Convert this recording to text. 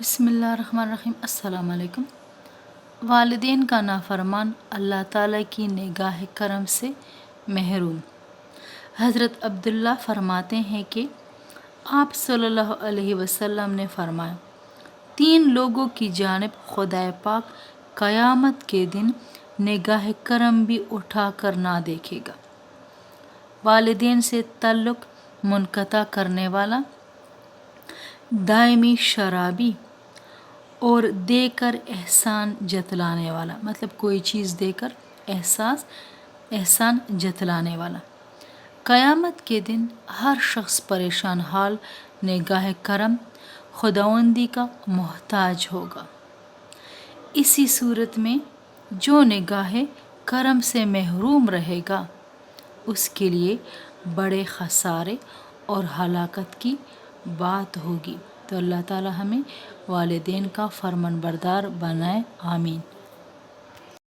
بسم اللہ الرحمن الرحیم۔ السلام علیکم۔ والدین کا نافرمان اللہ تعالیٰ کی نگاہ کرم سے محروم۔ حضرت عبداللہ فرماتے ہیں کہ آپ صلی اللہ علیہ وسلم نے فرمایا، 3 لوگوں کی جانب خدا پاک قیامت کے دن نگاہ کرم بھی اٹھا کر نہ دیکھے گا: والدین سے تعلق منقطع کرنے والا، دائمی شرابی، اور دے کر احسان جتلانے والا، مطلب کوئی چیز دے کر احسان جتلانے والا۔ قیامت کے دن ہر شخص پریشان حال نگاہ کرم خداوندی کا محتاج ہوگا۔ اسی صورت میں جو نگاہ کرم سے محروم رہے گا اس کے لیے بڑے خسارے اور ہلاکت کی بات ہوگی۔ تو اللہ تعالی ہمیں والدین کا فرمان بردار بنائے، آمین۔